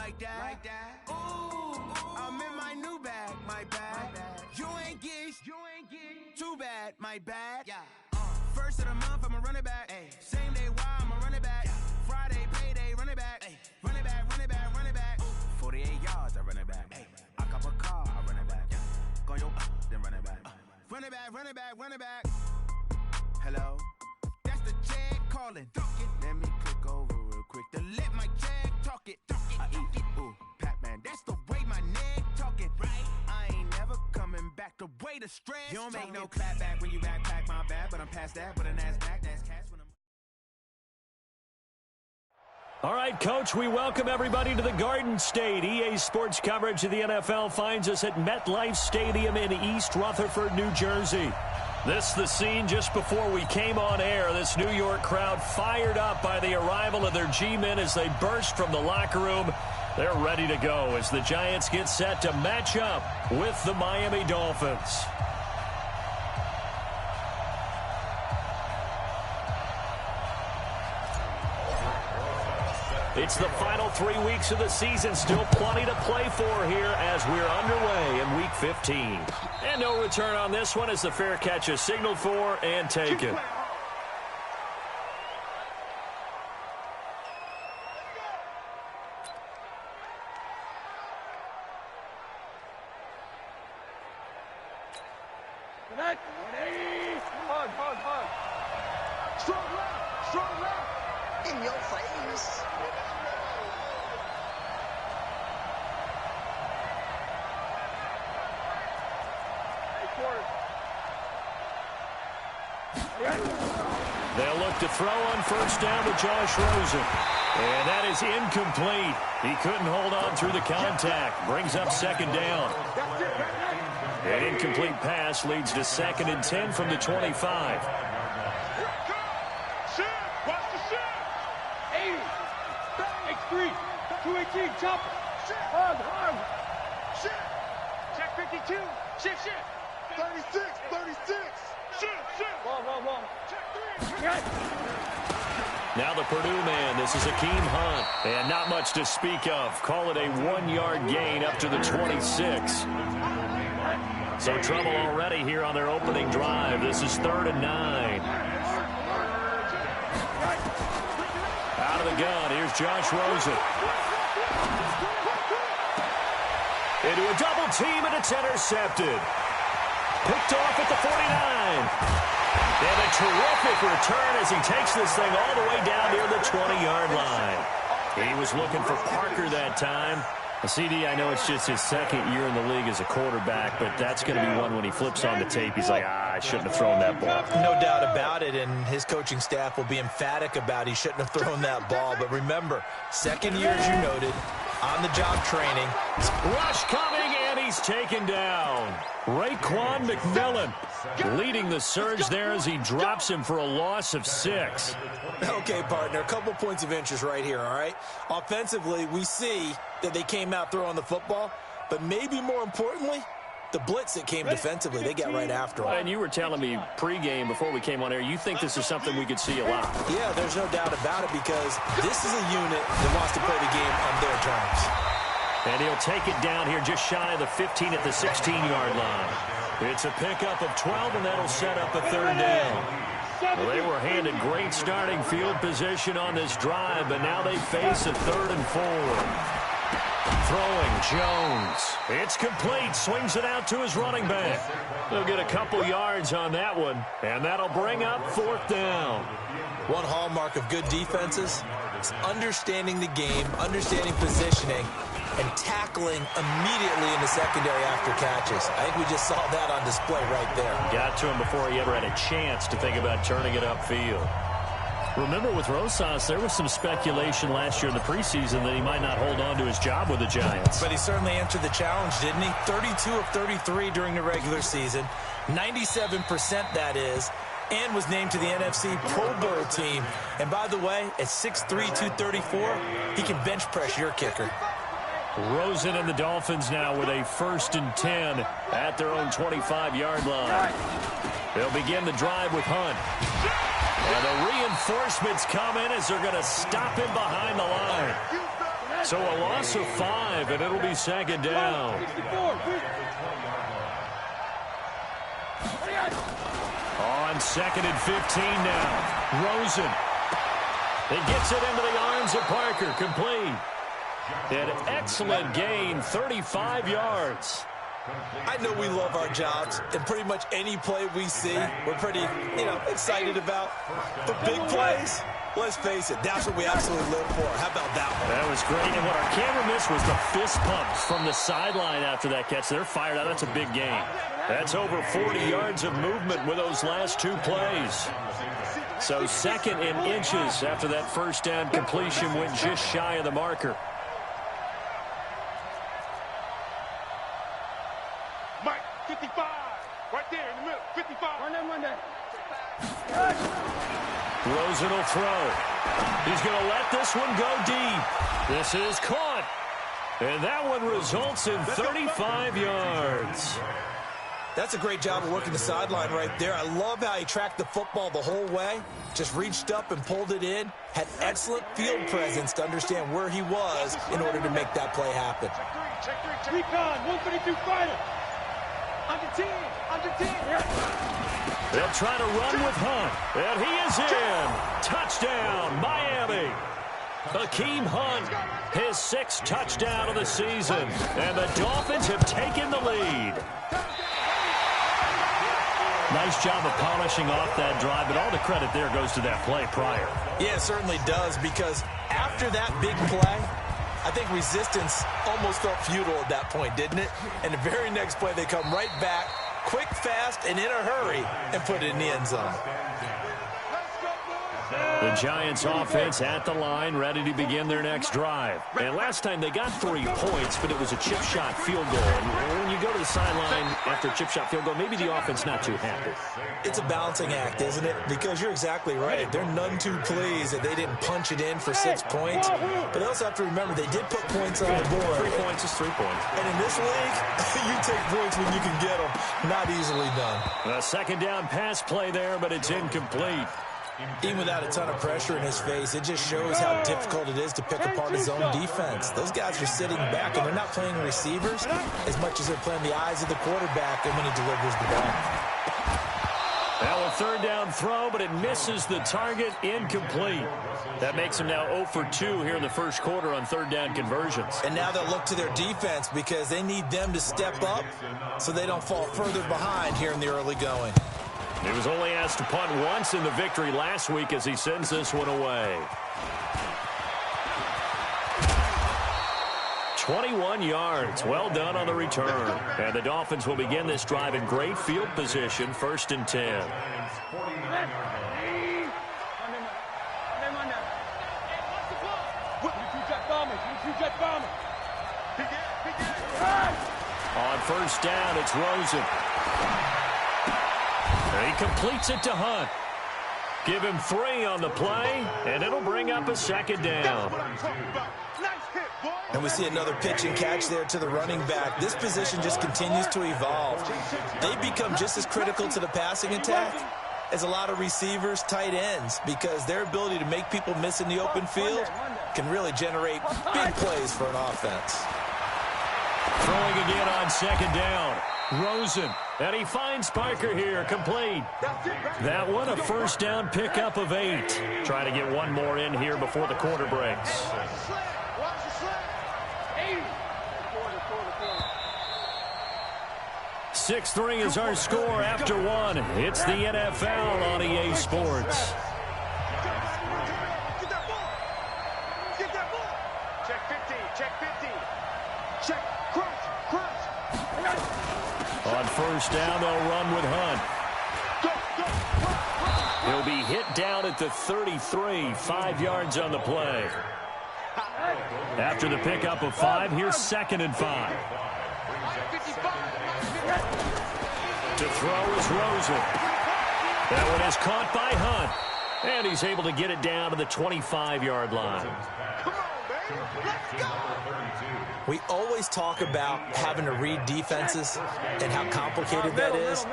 like that. Ooh, I'm in my new bag, my bad. You ain't get too bad, my bad. Yeah. First of the month, I'ma run it back. Ay. Same day, why I'ma run it back. Yeah. Friday, payday, run it back. Ay. Run it back, run it back, run it back. 48 yards, I run it back. Ay. I cop a car, I run it back. Yeah. Go yo, then run it back. Run it back, run it back, run it back. Hello, that's the jag calling. Let me click over real quick to let my jag talk it. I eat it, ooh, Pac-Man, that's the way my neck talking. Right, I ain't never coming back the way the stress. You don't make no clap back when you backpack, my bad, but I'm past that. But an ass back, that's cash when I'm. All right, Coach, we welcome everybody to the Garden State. EA Sports coverage of the NFL finds us at MetLife Stadium in East Rutherford, New Jersey. This is the scene just before we came on air. This New York crowd fired up by the arrival of their G-men as they burst from the locker room. They're ready to go as the Giants get set to match up with the Miami Dolphins. It's the final 3 weeks of the season. Still plenty to play for here as we're underway in Week 15. And no return on this one as the fair catch is signaled for and taken. Strong left. In your face. They'll look to throw on first down to Josh Rosen. And that is incomplete. He couldn't hold on through the contact. Brings up second down. An incomplete pass leads to 2nd and 10 from the 25. X3, 218, chopper. Hug. Check 52. Shift. 36. Ball. Check 3. Now the Purdue man, this is Akeem Hunt. And not much to speak of. Call it a 1-yard gain up to the 26. So trouble already here on their opening drive. This is 3rd and 9. Out of the gun, here's Josh Rosen. Into a double team, and it's intercepted. Picked off at the 49. And a terrific return as he takes this thing all the way down near the 20-yard line. He was looking for Parker that time. CD, I know it's just his 2nd year in the league as a quarterback, but that's going to be one when he flips on the tape. He's like, I shouldn't have thrown that ball. No doubt about it, and his coaching staff will be emphatic about he shouldn't have thrown that ball. But remember, 2nd year, as you noted, on-the-job training. Rush coming, and he's taken down. Raekwon McMillan leading the surge there as he drops him for a loss of 6. Okay, partner, a couple points of interest right here, all right? Offensively, we see that they came out throwing the football, but maybe more importantly, the blitz that came defensively, they got right after him. And you were telling me pregame before we came on air, you think this is something we could see a lot. Yeah, there's no doubt about it because this is a unit that wants to play the game on their terms. And he'll take it down here just shy of the 15 at the 16-yard line. It's a pickup of 12, and that'll set up a 3rd down. Well, they were handed great starting field position on this drive, but now they face a 3rd and 4. Throwing Jones. It's complete. Swings it out to his running back. They'll get a couple yards on that one, and that'll bring up 4th down. One hallmark of good defenses is understanding the game, understanding positioning, and tackling immediately in the secondary after catches. I think we just saw that on display right there. Got to him before he ever had a chance to think about turning it upfield. Remember, with Rosas, there was some speculation last year in the preseason that he might not hold on to his job with the Giants. But he certainly answered the challenge, didn't he? 32 of 33 during the regular season, 97% that is, and was named to the NFC Pro Bowl team. And by the way, at 6'3", 234, he can bench press your kicker. Rosen and the Dolphins now with a 1st and 10 at their own 25-yard line. They'll begin the drive with Hunt. And the reinforcements come in as they're going to stop him behind the line. So a loss of 5, and it'll be second down. On second and 15 now. Rosen. He gets it into the arms of Parker. Complete. An excellent gain, 35 yards. I know we love our jobs, and pretty much any play we see, we're pretty, excited about. The big plays, let's face it, that's what we absolutely live for. How about that one? That was great, and what our camera missed was the fist pumps from the sideline after that catch. They're fired out. That's a big gain. That's over 40 yards of movement with those last 2 plays. So second in inches after that first down completion went just shy of the marker. Mike, 55. Right there in the middle. 55. Run that. Rosen will throw. He's going to let this one go deep. This is caught. And that one results in 35 yards. That's a great job of working the sideline right there. I love how he tracked the football the whole way. Just reached up and pulled it in. Had excellent field presence to understand where he was in order to make that play happen. Check three. Recon, 152 fighter. Under 10. They'll try to run with Hunt. And he is in. Touchdown, Miami. Hakeem Hunt, his 6th touchdown of the season. And the Dolphins have taken the lead. Nice job of polishing off that drive, but all the credit there goes to that play prior. Yeah, it certainly does, because after that big play, I think resistance almost felt futile at that point, didn't it? And the very next play, they come right back, quick, fast, and in a hurry, and put it in the end zone. The Giants offense at the line, ready to begin their next drive. And last time they got 3 points, but it was a chip shot field goal. And when you go to the sideline after a chip shot field goal, maybe the offense not too happy. It's a balancing act, isn't it? Because you're exactly right. They're none too pleased that they didn't punch it in for 6 points. But they also have to remember they did put points on the board. 3 points is 3 points. And in this league, you take points when you can get them. Not easily done. A second down pass play there, but it's incomplete. Even without a ton of pressure in his face, it just shows how difficult it is to pick apart his own defense. Those guys are sitting back, and they're not playing receivers as much as they're playing the eyes of the quarterback and when he delivers the ball. Now a third down throw, but it misses the target, incomplete. That makes him now 0 for 2 here in the first quarter on third down conversions. And now they'll look to their defense because they need them to step up so they don't fall further behind here in the early going. He was only asked to punt once in the victory last week as he sends this one away. 21 yards. Well done on the return. And the Dolphins will begin this drive in great field position, 1st and 10. On first down, it's Rosen. He completes it to Hunt. Give him 3 on the play, and it'll bring up a second down. And we see another pitch and catch there to the running back. This position just continues to evolve. They become just as critical to the passing attack as a lot of receivers, tight ends, because their ability to make people miss in the open field can really generate big plays for an offense. Throwing again on second down. Rosen, and he finds Parker here, complete. That one, a first down pickup of 8. Trying to get one more in here before the quarter breaks. 6-3 is our score after 1. It's the NFL on EA Sports. Check 50, check 50. Check, cross. On first down, they'll run with Hunt. He'll be hit down at the 33, 5 yards on the play. After the pickup of 5, here's 2nd and 5. To throw is Rosen. That one is caught by Hunt. And he's able to get it down to the 25-yard line. We always talk about having to read defenses and how complicated that is.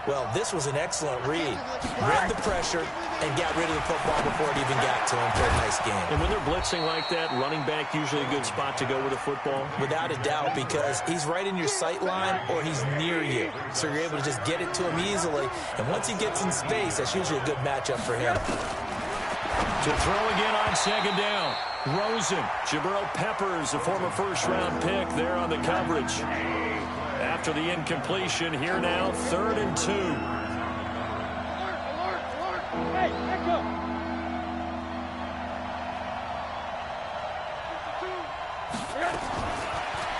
Well, this was an excellent read. Read the pressure and got rid of the football before it even got to him for a nice game. And when they're blitzing like that, running back usually a good spot to go with the football? Without a doubt, because he's right in your sight line or he's near you. So you're able to just get it to him easily. And once he gets in space, that's usually a good matchup for him. To throw again on second down. Rosen. Jabril Peppers, a former first-round pick there on the coverage. After the incompletion, here now, 3rd and 2. Alert, alert. Hey, back up.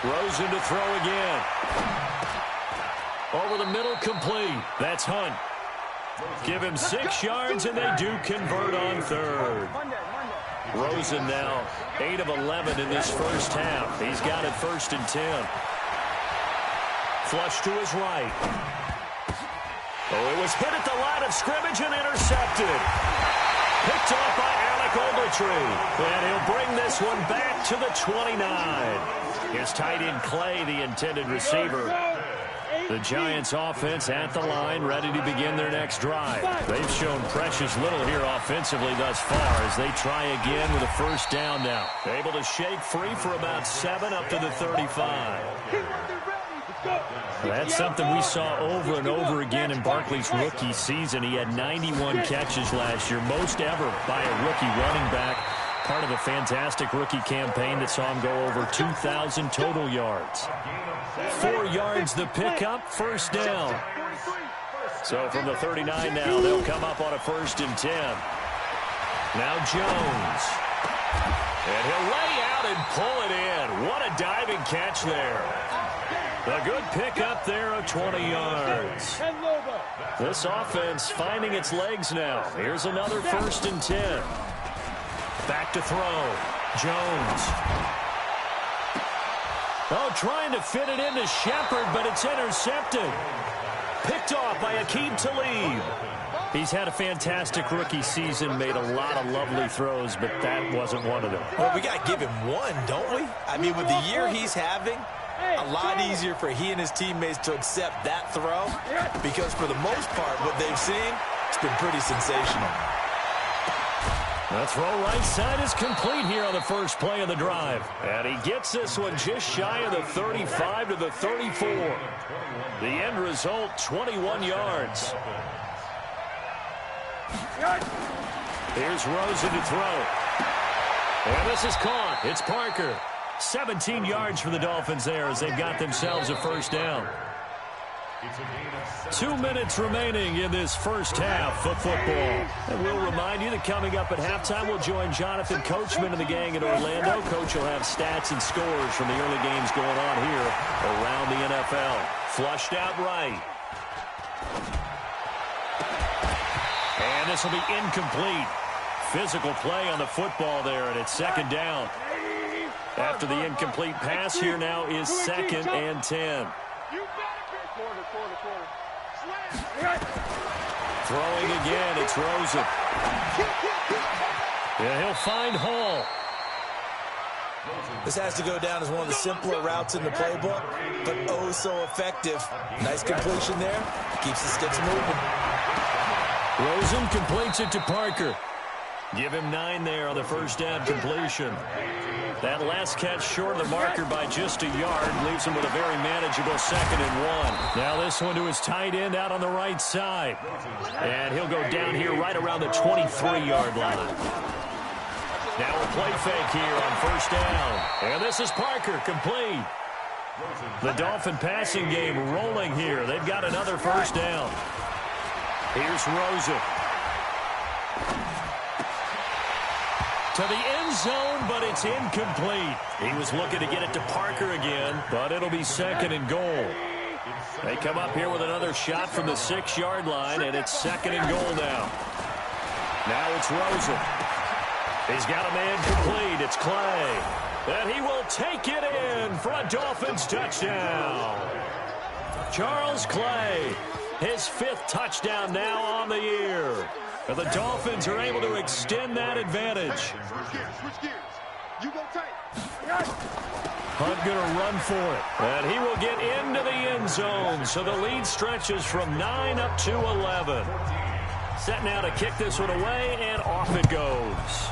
Rosen to throw again. Over the middle, complete. That's Hunt. Give him 6 yards, and they do convert on 3rd. Rosen now 8 of 11 in this first half. He's got it 1st and 10. Flush to his right. Oh, it was hit at the line of scrimmage and intercepted. Picked off by Alec Ogletree. And he'll bring this one back to the 29. His tight end Clay, the intended receiver. The Giants offense at the line, ready to begin their next drive. They've shown precious little here offensively thus far as they try again with a 1st down now. Able to shake free for about 7 up to the 35. That's something we saw over and over again in Barkley's rookie season. He had 91 catches last year, most ever by a rookie running back. Part of a fantastic rookie campaign that saw him go over 2,000 total yards. 4 yards the pickup, 1st down. So from the 39 now, they'll come up on a 1st and 10. Now Jones. And he'll lay out and pull it in. What a diving catch there. A good pickup there of 20 yards. This offense finding its legs now. Here's another 1st and 10. Back to throw. Jones. Oh, trying to fit it into Shepard, but it's intercepted. Picked off by Aqib Talib. He's had a fantastic rookie season, made a lot of lovely throws, but that wasn't one of them. Well, we got to give him one, don't we? I mean, with the year he's having, a lot easier for he and his teammates to accept that throw because for the most part, what they've seen, it's been pretty sensational. The throw right side is complete here on the first play of the drive. And he gets this one just shy of the 35 to the 34. The end result, 21 yards. Here's Rosen to throw. And this is caught. It's Parker. 17 yards for the Dolphins there as they've got themselves a 1st down. 2 minutes remaining in this first half of football. And we'll remind you that coming up at halftime, we'll join Jonathan Coachman and the gang in Orlando. Coach will have stats and scores from the early games going on here around the NFL. Flushed out right. And this will be incomplete. Physical play on the football there, and it's 2nd down. After the incomplete pass, here now is 2nd and 10. Throwing again, it's Rosen. Yeah, he'll find Hall. This has to go down as one of the simpler routes in the playbook, but oh so effective. Nice completion there. Keeps the sticks moving. Rosen completes it to Parker. Give him 9 there on the 1st down completion. That last catch short of the marker by just a yard leaves him with a very manageable 2nd and 1. Now this one to his tight end out on the right side. And he'll go down here right around the 23-yard line. Now a play fake here on 1st down. And this is Parker, complete. The Dolphin passing game rolling here. They've got another 1st down. Here's Rosen. To the end zone, but it's incomplete. He was looking to get it to Parker again, but it'll be 2nd and goal. They come up here with another shot from the 6-yard line, and it's 2nd and goal now. Now it's Rosen. He's got a man complete. It's Clay. And he will take it in for a Dolphins touchdown. Charles Clay, his 5th touchdown now on the year. And the Dolphins are able to extend that advantage. Switch gears. You go tight. Hunt going to run for it. And he will get into the end zone. So the lead stretches from 9 up to 11. Set now to kick this one away, and off it goes.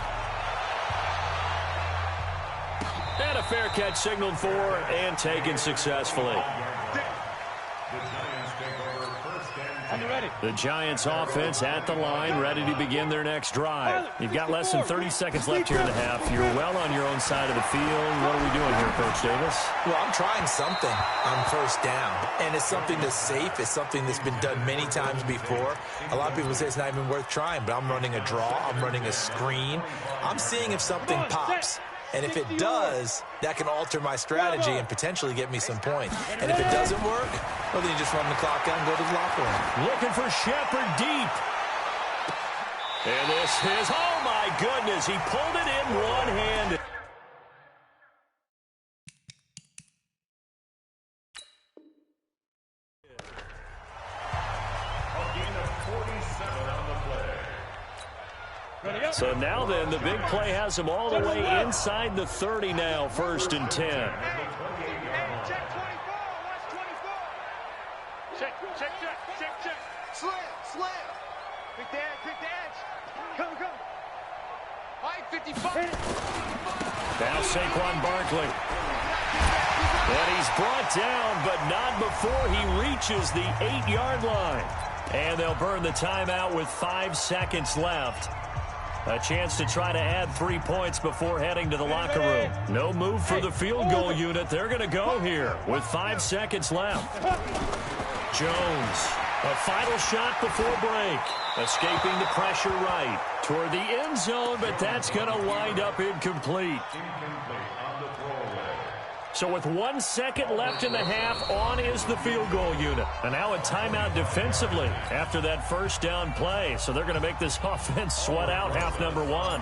And a fair catch signaled for and taken successfully. The Giants offense at the line, ready to begin their next drive. You've got less than 30 seconds left here in the half. You're well on your own side of the field. What are we doing here, Coach Davis? Well, I'm trying something on first down, and it's something that's safe. It's something that's been done many times before. A lot of people say it's not even worth trying, but I'm running a draw. I'm running a screen. I'm seeing if something pops. And if it does, that can alter my strategy and potentially get me some points. And if it doesn't work, well, then you just run the clock out and go to the locker room. Looking for Shepard deep. And this is, oh my goodness, he pulled it in one-handed. So now then, the big play has him all the way inside the 30 now, 1st and 10. Check 24. Watch 24. Check. Slam. Pick the edge. Come. All right, 55. Now Saquon Barkley. And he's brought down, but not before he reaches the 8-yard line. And they'll burn the timeout with 5 seconds left. A chance to try to add 3 points before heading to the locker room. No move for the field goal unit. They're going to go here with 5 seconds left. Jones, a final shot before break. Escaping the pressure right toward the end zone, but that's going to wind up incomplete. So with 1 second left in the half, on is the field goal unit. And now a timeout defensively after that first down play. So they're going to make this offense sweat out half number 1.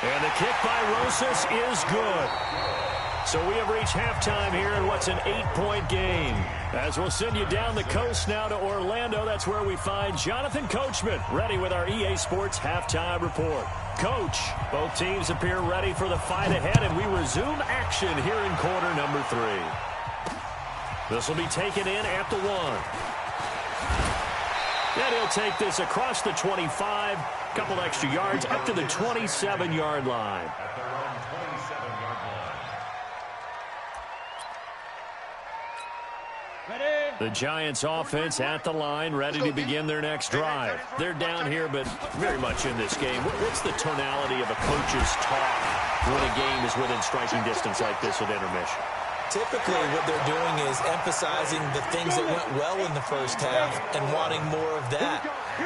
And the kick by Rosas is good. So we have reached halftime here in what's an 8-point game. As we'll send you down the coast now to Orlando, that's where we find Jonathan Coachman, ready with our EA Sports Halftime Report. Coach, both teams appear ready for the fight ahead, and we resume action here in quarter number 3. This will be taken in at the 1. And he'll take this across the 25, couple extra yards up to the 27-yard line. The Giants offense at the line, ready to begin their next drive. They're down here, but very much in this game. What's the tonality of a coach's talk when a game is within striking distance like this at intermission? Typically, what they're doing is emphasizing the things that went well in the first half and wanting more of that.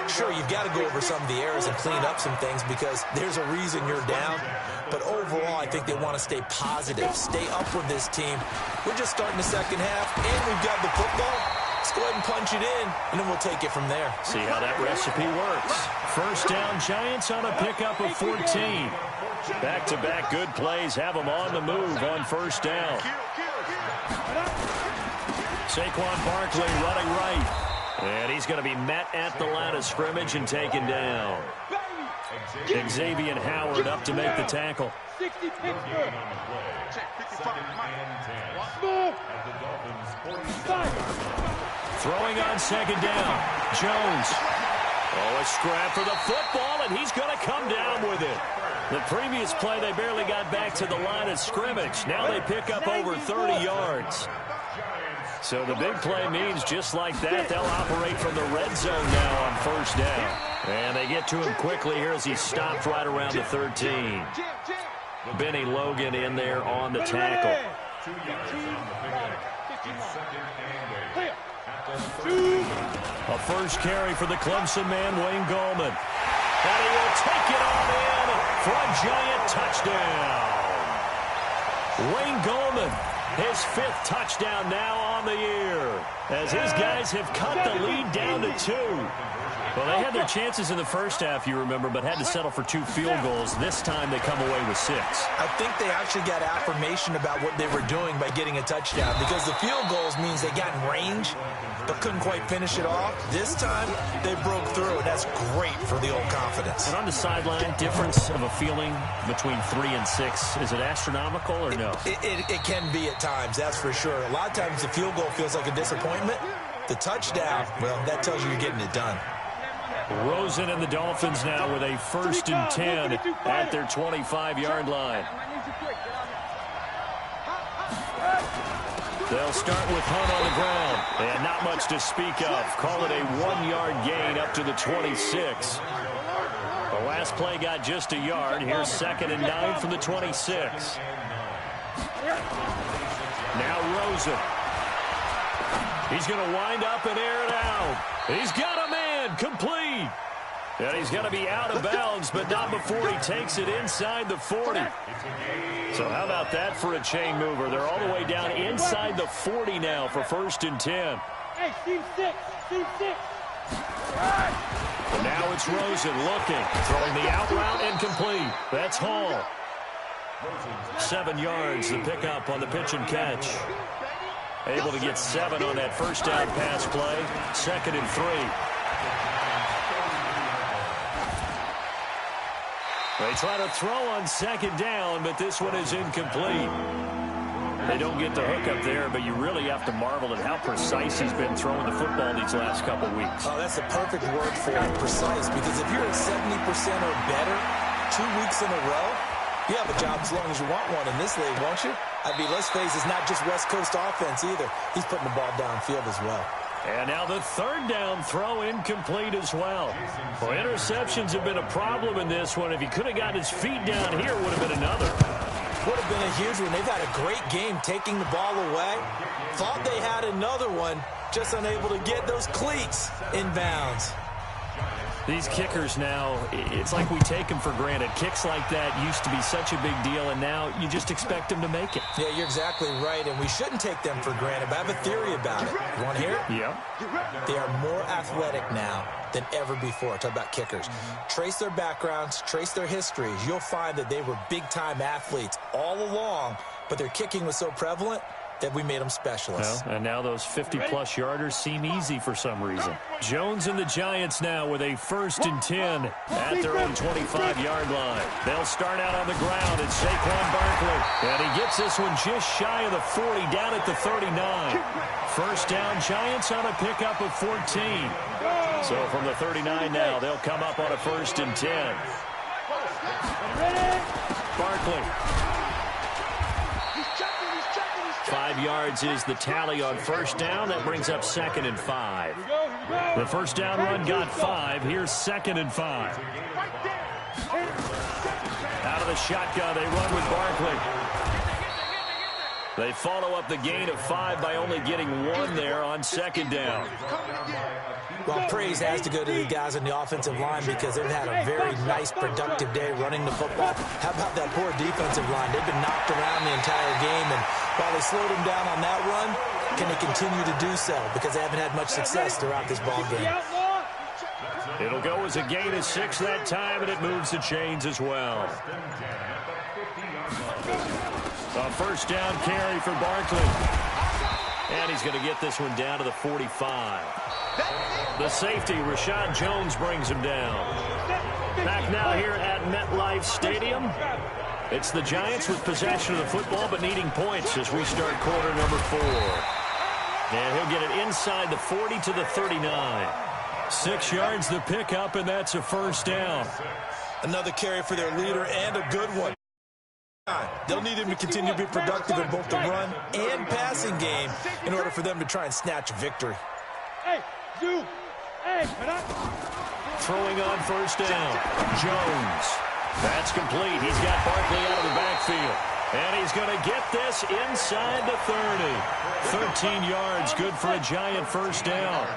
Sure, you've got to go over some of the errors and clean up some things because there's a reason you're down. But overall, I think they want to stay positive, stay up with this team. We're just starting the second half, and we've got the football. Let's go ahead and punch it in, and then we'll take it from there. See how that recipe works. First down, Giants on a pickup of 14. Back-to-back good plays have them on the move on first down. Saquon Barkley running right. And he's going to be met at the line of scrimmage and taken down. Xavier Howard up to make the tackle. Throwing on second down. Jones. Oh, a scrap for the football, and he's going to come down with it. The previous play, they barely got back to the line of scrimmage. Now they pick up over 30 yards. So the big play means just like that, they'll operate from the red zone now on first down. And they get to him quickly here as he stopped right around the 13. Benny Logan in there on the tackle. A first carry for the Clemson man, Wayne Gallman. And he will take it on in for a Giant touchdown. Wayne Gallman His 5th touchdown now on the year, as his guys have cut the lead down to 2. Well, they had their chances in the first half, you remember, but had to settle for 2 field goals. This time they come away with 6. I think they actually got affirmation about what they were doing by getting a touchdown, because the field goals means they got in range but couldn't quite finish it off. This time they broke through, and that's great for the old confidence. And on the sideline, difference of a feeling between 3 and 6, is it astronomical or no? It can be at times, that's for sure. A lot of times the field goal feels like a disappointment. The touchdown, well, that tells you you're getting it done. Rosen and the Dolphins now with a 1st and 10 at their 25-yard line. They'll start with Hunt on the ground, and not much to speak of. Call it a 1-yard gain up to the 26. The last play got just a yard. Here's 2nd and 9 from the 26. Now Rosen. He's going to wind up and air it out. He's got a man, complete. And he's going to be out of bounds, but not before he takes it inside the 40. So how about that for a chain mover? They're all the way down inside the 40 now for 1st and 10. Hey, team 6, team 6. And now it's Rosen looking, throwing the out route and complete. That's Hall. 7 yards, the pickup on the pitch and catch. Able to get 7 on that 1st down pass play. 2nd and 3. They try to throw on 2nd down, but this one is incomplete. They don't get the hook up there, but you really have to marvel at how precise he's been throwing the football these last couple weeks. Oh, that's the perfect word for it, precise, because if you're at 70% or better 2 weeks in a row, you have a job as long as you want one in this league, won't you? I mean, let's face it, it's not just West Coast offense either. He's putting the ball downfield as well. And now the 3rd down throw incomplete as well. Well, interceptions have been a problem in this one. If he could have gotten his feet down here, it would have been another. Would have been a huge one. They've had a great game taking the ball away. Thought they had another one, just unable to get those cleats inbounds. These kickers now, it's like we take them for granted. Kicks like that used to be such a big deal, and now you just expect them to make it. Yeah, you're exactly right, and we shouldn't take them for granted, but I have a theory about it. You want to hear it? Yeah. They are more athletic now than ever before. Talk about kickers. Trace their backgrounds, trace their histories. You'll find that they were big-time athletes all along, but their kicking was so prevalent that we made them specialists. Well, and now those 50-plus yarders seem easy for some reason. Jones and the Giants now with a 1st and 10 at their own 25-yard line. They'll start out on the ground. It's Saquon Barkley. And he gets this one just shy of the 40, down at the 39. 1st down, Giants on a pickup of 14. So from the 39 now, they'll come up on a 1st and 10. Barkley. 5 yards is the tally on 1st down. That brings up 2nd and 5. The 1st down run got 5. Here's 2nd and 5. Out of the shotgun, they run with Barkley. They follow up the gain of 5 by only getting 1 there on 2nd down. Well, praise has to go to the guys on the offensive line because they've had a very nice, productive day running the football. How about that poor defensive line? They've been knocked around the entire game, and while they slowed them down on that run, can they continue to do so? Because they haven't had much success throughout this ball game. It'll go as a gain of 6 that time, and it moves the chains as well. A 1st down carry for Barkley. And he's going to get this one down to the 45. The safety, Rashad Jones, brings him down. Back now here at MetLife Stadium. It's the Giants with possession of the football but needing points as we start quarter number 4. And he'll get it inside the 40 to the 39. 6 yards the pickup, and that's a 1st down. Another carry for their leader and a good one. They'll need him to continue to be productive in both the run and passing game in order for them to try and snatch a victory. Throwing on 1st down. Jones. That's complete. He's got Barkley out of the backfield. And he's going to get this inside the 30. 13 yards, good for a Giant 1st down.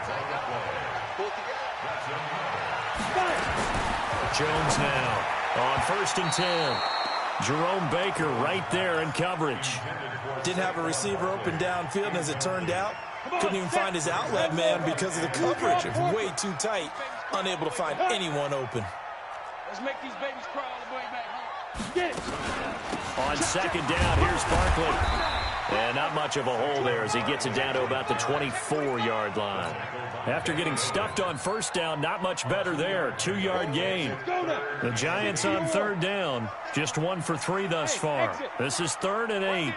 Jones now on 1st and 10. Jerome Baker right there in coverage. Didn't have a receiver open downfield, and as it turned out, couldn't even find his outlet man because of the coverage. It was way too tight, unable to find anyone open. Let's make these babies crawl all the way back home. Get it. On second down, here's Barkley. And not much of a hole there as he gets it down to about the 24-yard line. After getting stuffed on first down, not much better there. 2-yard gain. The Giants on third down, just 1 for 3 thus far. This is 3rd and 8.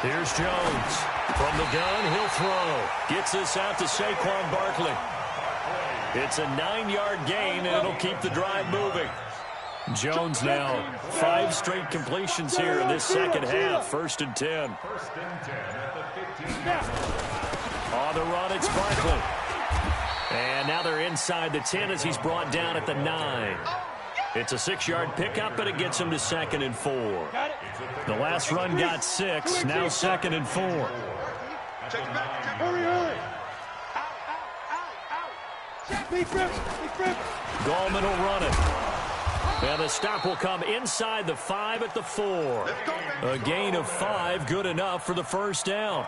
Here's Jones. From the gun, he'll throw. Gets this out to Saquon Barkley. It's a 9-yard gain, and it'll keep the drive moving. Jones now 5 straight completions here in this second half. 1st and 10. On the run, it's Barkley. And now they're inside the 10 as he's brought down at the 9. It's a 6-yard pickup, but it gets him to 2nd and 4. The last run got 6. Now 2nd and 4. Hurry. Gallman will run it. And the stop will come inside the 5 at the 4. A gain of 5, good enough for the first down.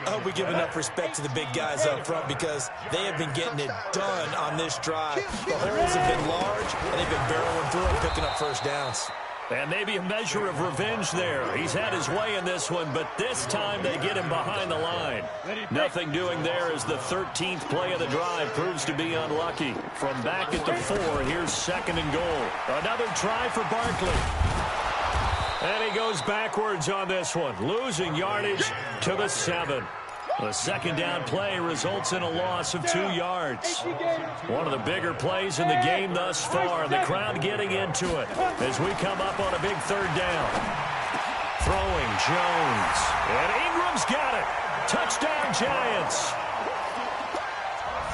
I hope we give enough respect to the big guys up front because they have been getting it done on this drive. The holes have been large, and they've been barreling through and picking up first downs. And maybe a measure of revenge there. He's had his way in this one, but this time they get him behind the line. Nothing doing there as the 13th play of the drive proves to be unlucky. From back at the 4, here's 2nd and goal. Another try for Barkley. And he goes backwards on this one, losing yardage to the 7. The second down play results in a loss of 2 yards. One of the bigger plays in the game thus far. The crowd getting into it as we come up on a big 3rd down. Throwing Jones. And Ingram's got it. Touchdown Giants.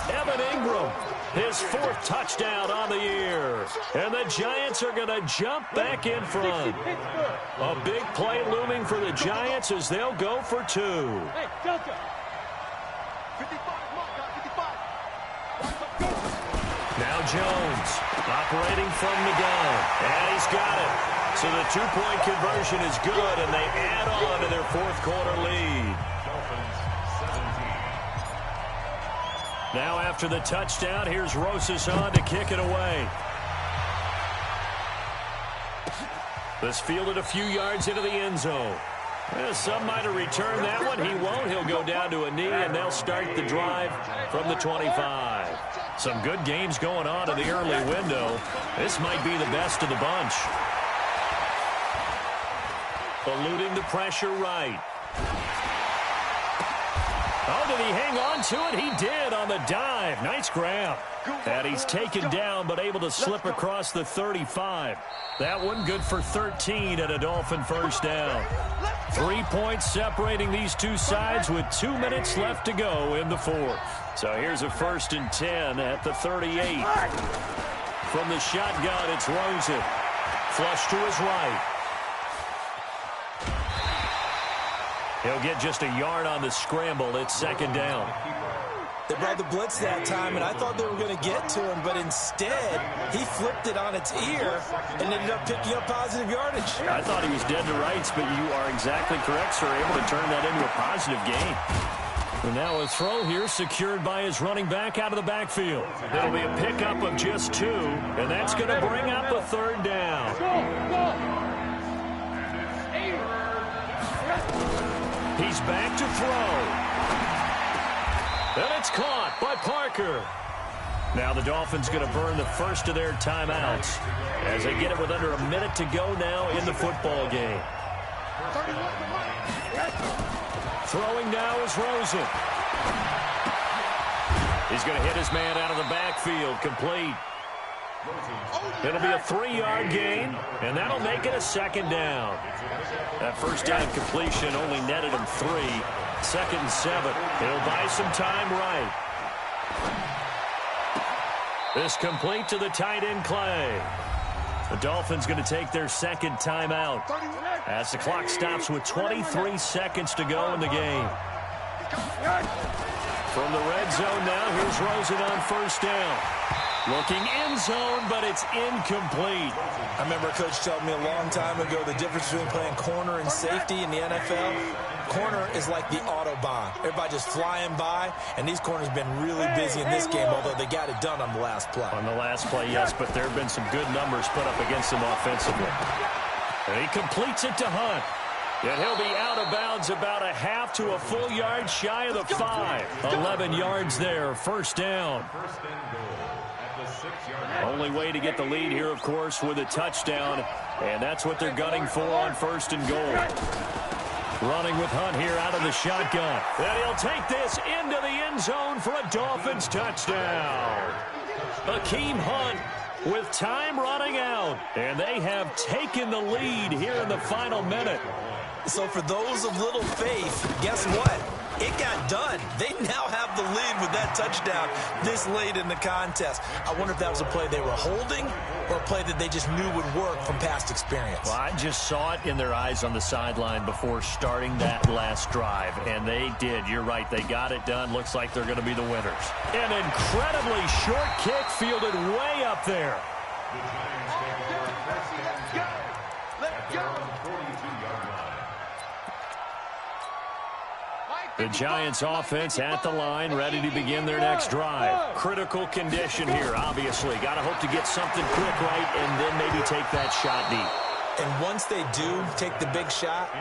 Evan Ingram, his 4th touchdown on the year. And the Giants are going to jump back in front. A big play looming for the Giants as they'll go for 2. Hey, Delta. 55, Now Jones operating from the gun. And he's got it. So the 2-point conversion is good, and they add on to their 4th quarter lead. Now after the touchdown, here's Rosas on to kick it away. This fielded a few yards into the end zone. Some might have returned that one. He won't. He'll go down to a knee, and they'll start the drive from the 25. Some good games going on in the early window. This might be the best of the bunch. Eluding the pressure right. Oh, did he hang on to it? He did on the dive. Nice grab. And he's taken down but able to slip across the 35. That one good for 13 and a Dolphin first down. 3 points separating these two sides with 2 minutes left to go in the 4th. So here's a 1st and 10 at the 38. From the shotgun, it's Rosen. Flush to his right. He'll get just a yard on the scramble. It's 2nd down. They brought the blitz that time, and I thought they were going to get to him, but instead, he flipped it on its ear and ended up picking up positive yardage. I thought he was dead to rights, but you are exactly correct, sir. Able to turn that into a positive gain. And now a throw here secured by his running back out of the backfield. It'll be a pickup of just 2, and that's going to bring up a 3rd down. He's back to throw. And it's caught by Parker. Now the Dolphins going to burn the first of their timeouts as they get it with under a minute to go now in the football game. Throwing now is Rosen. He's going to hit his man out of the backfield. Complete. It'll be a 3-yard gain, and that'll make it a 2nd down. That first down completion only netted him 3. 2nd and 7. He'll buy some time right. This complete to the tight end, Clay. The Dolphins going to take their 2nd timeout as the clock stops with 23 seconds to go in the game. From the red zone now, here's Rosen on first down. Looking end zone, but it's incomplete. I remember a coach telling me a long time ago the difference between playing corner and safety in the NFL. Corner is like the Autobahn. Everybody just flying by, and these corners have been really busy in this game, although they got it done on the last play. On the last play, yes, but there have been some good numbers put up against them offensively. And he completes it to Hunt. And he'll be out of bounds about a half to a full yard shy of the 5. 11 yards there, first down. Only way to get the lead here, of course, with a touchdown. And that's what they're gunning for on first and goal. Running with Hunt here out of the shotgun. And he'll take this into the end zone for a Dolphins touchdown. Hakeem Hunt with time running out. And they have taken the lead here in the final minute. So for those of little faith, guess what? It got done. They now have the lead with that touchdown this late in the contest. I wonder if that was a play they were holding or a play that they just knew would work from past experience. Well, I just saw it in their eyes on the sideline before starting that last drive, and they did. You're right. They got it done. Looks like they're going to be the winners. An incredibly short kick fielded way up there. The Giants offense at the line, ready to begin their next drive. Critical condition here, obviously. Got to hope to get something quick right and then maybe take that shot deep. And once they do take the big shot,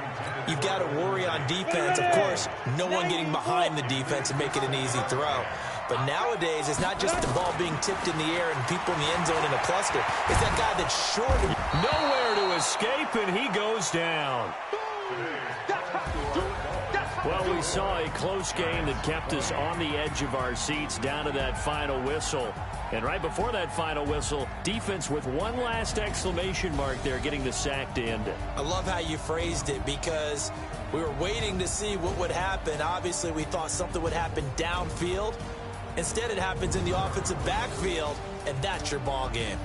you've got to worry on defense. Of course, no one getting behind the defense and make it an easy throw. But nowadays, it's not just the ball being tipped in the air and people in the end zone in a cluster. It's that guy that's short. Nowhere to escape, and he goes down. Well, we saw a close game that kept us on the edge of our seats down to that final whistle. And right before that final whistle, defense with one last exclamation mark there, getting the sack to end it. I love how you phrased it because we were waiting to see what would happen. Obviously, we thought something would happen downfield. Instead, it happens in the offensive backfield, and that's your ball game.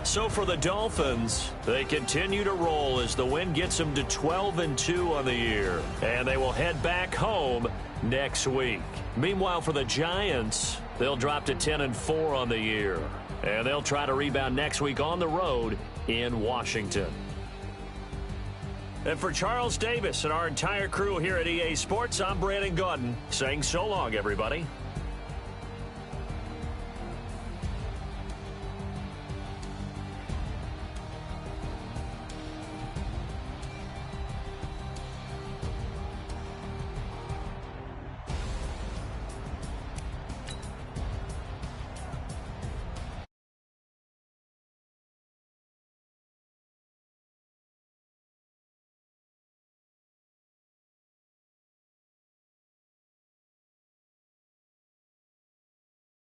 So for the Dolphins, they continue to roll as the win gets them to 12-2 on the year. And they will head back home next week. Meanwhile, for the Giants, they'll drop to 10-4 on the year. And they'll try to rebound next week on the road in Washington. And for Charles Davis and our entire crew here at EA Sports, I'm Brandon Gaudin saying so long, everybody.